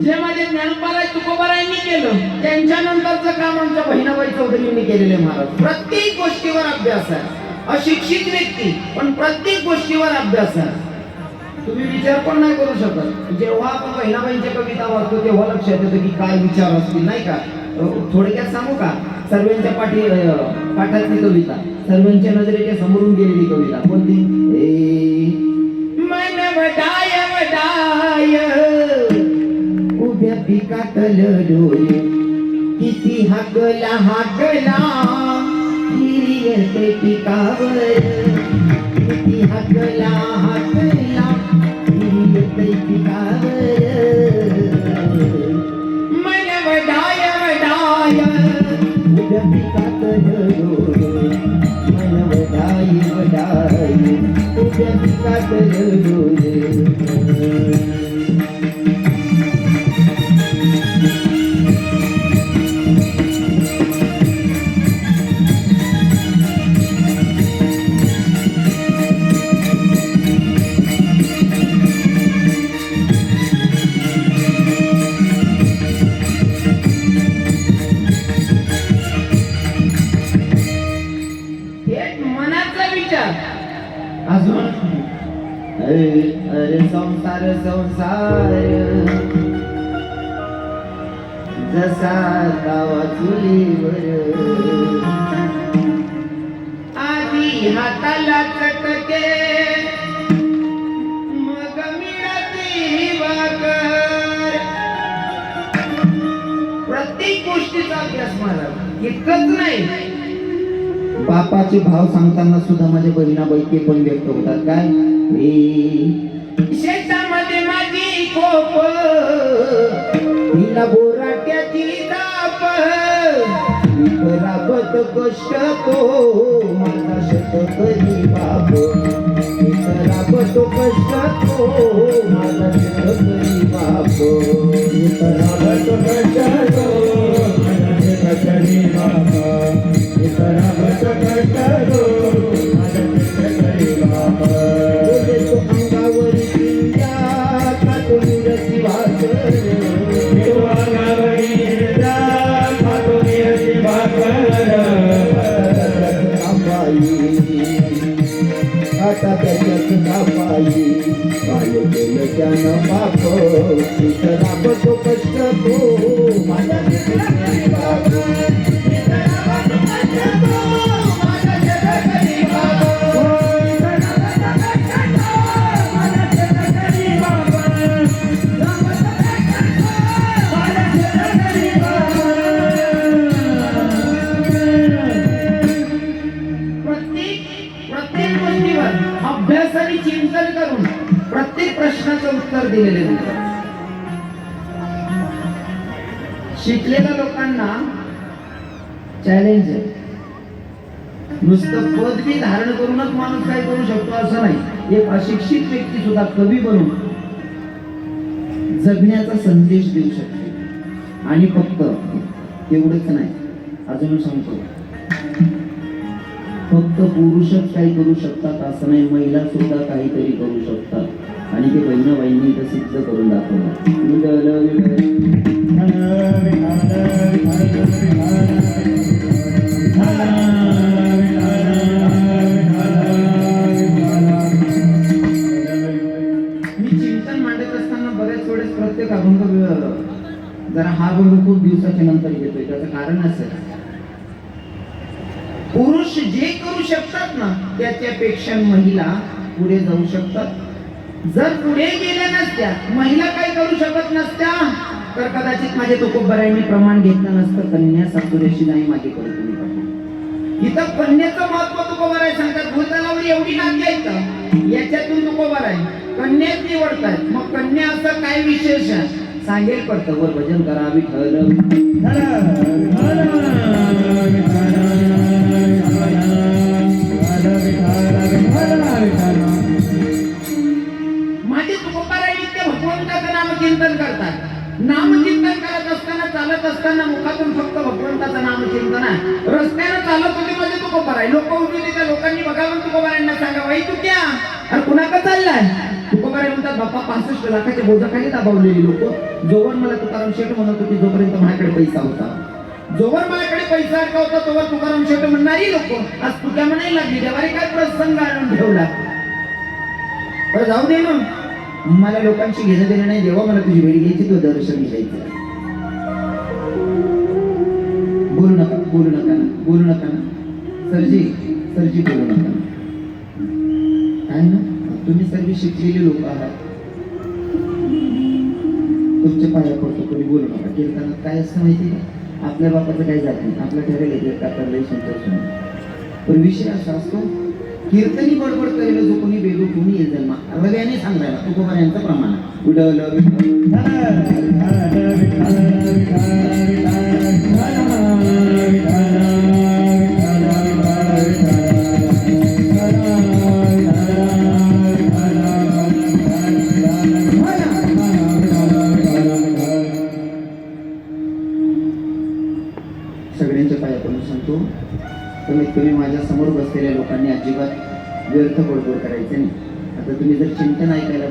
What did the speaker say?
जे माझे ज्ञानपाराय तुकोबारायांनी केलं त्यांच्यानंतरचं काम आमच्या बहिणाबाई चौधरींनी केलेले महाराज. प्रत्येक गोष्टीवर अभ्यास आहे. अशिक्षित व्यक्ती पण प्रत्येक गोष्टीवर अभ्यास आहे. तुम्ही विचार पण नाही करू शकत. जेव्हा आपण बहिणाबाईंच्या कविता वाचतो तेव्हा लक्षात येतं की काय विचार असतील नाही का. थोडक्यात सांगू का, सर्वांच्या पाठातली कविता, सर्वांच्या नजरेच्या समोरून गेलेली कविता कोणती? मन वडाय वडाय उभ्या पिकातल डोळे किती हाकला हाकला हिरियते पिकावर किती हाकला हाकला हिरियते पिकावर मन वडाय वडाय उभ्या पिकातल डोळे मन वडाय वडाय उभ्या पिकातल डोळे. अजून अरे संसार संसार जसा गावा चुलीवर आधी हाताला चटके मग मिळते भाकर. प्रत्येक गोष्टीचा अभ्यास महाराज. इतकंच नाही, बापाचे भाव सांगताना सुद्धा माझ्या बहिणाबाई ते पण व्यक्त होतात. काय? शेतामध्ये माझी कोप तिला बोराट्याची ताप राबत कष्ट तो माझा शेतकरी बाप राबत कष्ट तो माझा शेतकरी बाप राबत कष्ट तो माझा शेतकरी बाप राबत कष्ट तो माझा शेतकरी बाप. तो अंगावरी पिंजा खातो निरची भाकर तो अंगावरी पिंजा खातो निरची भाकर आता त्याच्यात कापाई काय केलं त्यानं बाप राबतो कष्ट तो माझा शेतकरी बाप अभ्यास आणि चिंतन करून प्रत्येक प्रश्नाचं उत्तर दिलेले दिसतात. शिकलेल्या लोकांना चॅलेंज आहे. नुसतं पदवी धारण करूनच माणूस काय करू शकतो असं नाही. एक अशिक्षित व्यक्ती सुद्धा कवी बनून जगण्याचा संदेश देऊ शकते. आणि फक्त एवढंच नाही, अजून सांगतो, फक्त पुरुषच काही करू शकतात असं नाही, महिला सुद्धा काहीतरी करू शकतात. आणि ते बहिणाबाईंनी इथं सिद्ध करून दाखवलं. मी चिंतन मांडत असताना बऱ्याच वेळेस प्रत्येक अभंग जरा हा अभंग खूप दिवसाच्या नंतर घेतोय. त्याचं कारण असं, पुरुष जे करू शकतात ना त्याच्यापेक्षा महिला पुढे जाऊ शकतात. जर पुढे गेल्या नसत्या, महिला काही करू शकत नसत्या, तर कदाचित माझे तुकोबारायांनी प्रमाण घेतलं नसतं कन्या सासुरेशी नाही माझी करू तुम्ही. इथं कन्याचं महत्व तुकोबाराय सांगतात. भूतलावरी एवढी नाती आहेत याच्यातून तुकोबाराय कन्याच निवडतात. मग कन्या असं काय विशेष सांगेल पडतं. वर भजन करा विठ्ठल माझे तुकोबाराय ते भगवंताचं नामचिंतन करतात. नामचिंतन करत असताना, चालत असताना मुखातून फक्त भगवंताचं नामचिंतन आहे. रस्त्यानं चालत होते म्हणजे तुकोबाराय. लोक उठून त्या लोकांनी बघावं तुकोबारायांना सांगा, बाई तू क्या कुणाकडे चाललाय? तुकोबाराय तुकाराम म्हणतात बाप्पा 65 लाखाच्या बोजाखाली दाबावलेली लोक. जोवर मला तुकाराम शेठ म्हणत होती जोपर्यंत माझ्याकडे पैसा होता, जोवर माझ्याकडे पैसा अडका होता तोवर तुकाराम शेठ म्हणणारी लोक आज तुका म्हणायला लागली देवारे काय प्रसंग आणून ठेवला. बरं जाऊ दे ना, मला लोकांशी घेणं देणं नाही. जेव्हा मला तुझी भेट घ्यायची तो दर्शन घ्यायचं. बोलू नका बोलू नका ना, बोलू नका ना सरजी, सरजी बोलू नका ना. काय ना तुम्ही सर्व शिकलेले लोक आहात, तुमच्या पाया पडतो, कोणी बोलू नका. कीर्तनात काय असतं माहिती का, आपल्या बापाचं काही जात नाही, आपलं ठरेल येते कातरलंही संतोष नाही. पण विषय असा असतो कीर्तनी बडबड करेल जो कोणी बेगो कोणी येईल जन्मा रव्याने सांगायला तुकोबाऱ्यांचं प्रमाण सगळ्यांच्या पाया पडून सांगतो, कमीत कमी माझ्या समोर बसलेल्या लोकांनी अजिबात व्यर्थ बडबड करायचं नाही. आता तुम्ही जर चिंतन ऐकायला